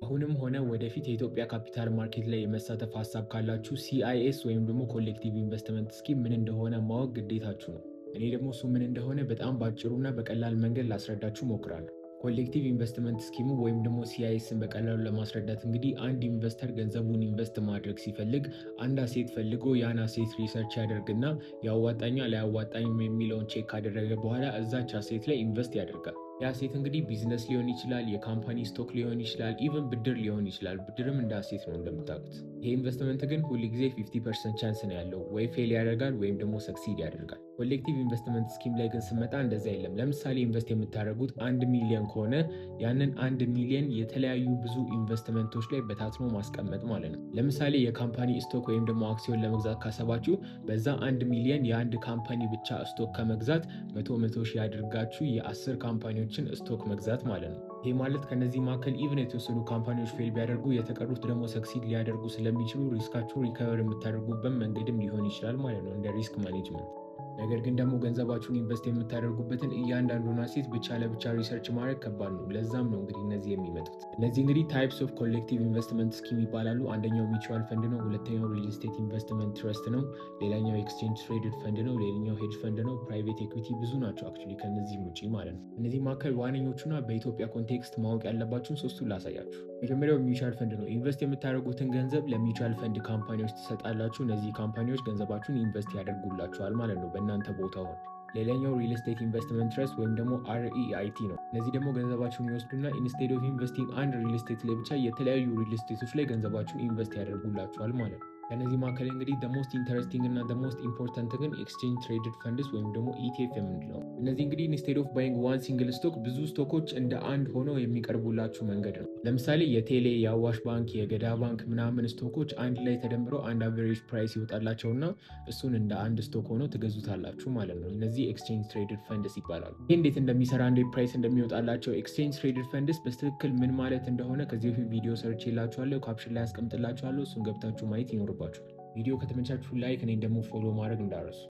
አሁንም ሆነ ወደፊት የኢትዮጵያ ካፒታል ማርኬት ላይ የመሳተፍ ሀሳብ ካላችሁ ሲአይኤስ ወይም ደግሞ ኮሌክቲቭ ኢንቨስትመንት ስኪም ምን እንደሆነ ማወቅ ግዴታችሁ ነው። እኔ ደግሞ እሱ ምን እንደሆነ በጣም ባጭሩና በቀላል መንገድ ላስረዳችሁ ሞክራለሁ። ኮሌክቲቭ ኢንቨስትመንት ስኪሙ ወይም ደግሞ ሲአይኤስን በቀላሉ ለማስረዳት እንግዲህ አንድ ኢንቨስተር ገንዘቡን ኢንቨስት ማድረግ ሲፈልግ አንድ አሴት ፈልጎ ያን አሴት ሪሰርች ያደርግና ያዋጣኛል አያዋጣኝም የሚለውን ቼክ ካደረገ በኋላ እዛች አሴት ላይ ኢንቨስት ያደርጋል። የአሴት እንግዲህ ቢዝነስ ሊሆን ይችላል፣ የካምፓኒ ስቶክ ሊሆን ይችላል፣ ኢቨን ብድር ሊሆን ይችላል። ብድርም እንደ አሴት ነው እንደምታውቁት። ይሄ ኢንቨስትመንት ግን ሁል ጊዜ 50% ቻንስ ነው ያለው፣ ወይ ፌል ያደርጋል ወይም ደግሞ ሰክሲድ ያደርጋል። ኮሌክቲቭ ኢንቨስትመንት ስኪም ላይ ግን ስመጣ እንደዛ የለም። ለምሳሌ ኢንቨስት የምታደርጉት 1 ሚሊዮን ከሆነ ያንን 1 ሚሊዮን የተለያዩ ብዙ ኢንቨስትመንቶች ላይ በታትኖ ማስቀመጥ ማለት ነው። ለምሳሌ የካምፓኒ ስቶክ ወይም ደግሞ አክሲዮን ለመግዛት ካሰባችሁ በዛ 1 ሚሊዮን የአንድ ካምፓኒ ብቻ ስቶክ ከመግዛት 100 ሺህ አድርጋችሁ የ10 ካምፓኒዎችን ስቶክ መግዛት ማለት ነው። ይህ ማለት ከነዚህ መካከል ኢቭን የተወሰኑ ካምፓኒዎች ፌል ቢያደርጉ የተቀሩት ደግሞ ሰክሲድ ሊያደርጉ ስለሚችሉ ሪስካችሁ ሪከቨር የምታደርጉበት መንገድም ሊሆን ይችላል ማለት ነው፣ እንደ ሪስክ ማኔጅመንት። ነገር ግን ደግሞ ገንዘባችሁን ኢንቨስት የምታደርጉበትን እያንዳንዱን አሴት ብቻ ለብቻ ሪሰርች ማድረግ ከባድ ነው። ለዛም ነው እንግዲህ እነዚህ የሚመጡት። እነዚህ እንግዲህ ታይፕስ ኦፍ ኮሌክቲቭ ኢንቨስትመንት ስኪም ይባላሉ። አንደኛው ሚቹዋል ፈንድ ነው፣ ሁለተኛው ሪል ስቴት ኢንቨስትመንት ትረስት ነው፣ ሌላኛው ኤክስቼንጅ ትሬድድ ፈንድ ነው፣ ሌላኛው ሄጅ ፈንድ ነው፣ ፕራይቬት ኤኩዊቲ፣ ብዙ ናቸው አክቹዋሊ ከነዚህም ውጪ ማለት ነው። እነዚህ መካከል ዋነኞቹና በኢትዮጵያ ኮንቴክስት ማወቅ ያለባችሁን ሶስቱን ላሳያችሁ። መጀመሪያው ሚቹዋል ፈንድ ነው። ኢንቨስት የምታደርጉትን ገንዘብ ለሚቹዋል ፈንድ ካምፓኒዎች ትሰጣላችሁ። እነዚህ ካምፓኒዎች ገንዘባችሁን ኢንቨስት ያደርጉላችኋል ማለት ነው በእናንተ ቦታ ሆነ። ሌላኛው ሪል ስቴት ኢንቨስትመንት ትረስት ወይም ደግሞ REIT ነው። እነዚህ ደግሞ ገንዘባችሁን ይወስዱና ኢንስቴድ ኦፍ ኢንቨስቲንግ አንድ ሪል ስቴት ላይ ብቻ የተለያዩ ሪል ስቴቶች ላይ ገንዘባችሁን ኢንቨስት ያደርጉላችኋል ማለት ነው። ከነዚህ መካከል እንግዲህ ሞስት ኢንተረስቲንግ እና ሞስት ኢምፖርታንት ግን ኤክስቼንጅ ትሬድድ ፈንድስ ወይም ደግሞ ETF የምንለው። እነዚህ እንግዲህ ኢንስቴድ ኦፍ ባይንግ ዋን ሲንግል ስቶክ ብዙ ስቶኮች እንደ አንድ ሆነው የሚቀርቡላችሁ መንገድ ነው። ለምሳሌ የቴሌ፣ የአዋሽ ባንክ፣ የገዳ ባንክ ምናምን ስቶኮች አንድ ላይ ተደምረው አንድ አቨሬጅ ፕራይስ ይወጣላቸውና እሱን እንደ አንድ ስቶክ ሆነው ትገዙታላችሁ ማለት ነው። እነዚህ ኤክስቼንጅ ትሬድድ ፈንድስ ይባላሉ። ይህ እንዴት እንደሚሰራ እንዴት ፕራይስ እንደሚወጣላቸው ኤክስቼንጅ ትሬድድ ፈንድስ በትክክል ምን ማለት እንደሆነ ከዚህ በፊት ቪዲዮ ሰርች የላችኋለሁ፣ ካፕሽን ላይ አስቀምጥላችኋለሁ። እሱን ገብታችሁ ማየት ይኖርባችኋል። ቪዲዮ ከተመቻችሁ ላይክ፣ እኔን ደግሞ ፎሎ ማድረግ እንዳረሱ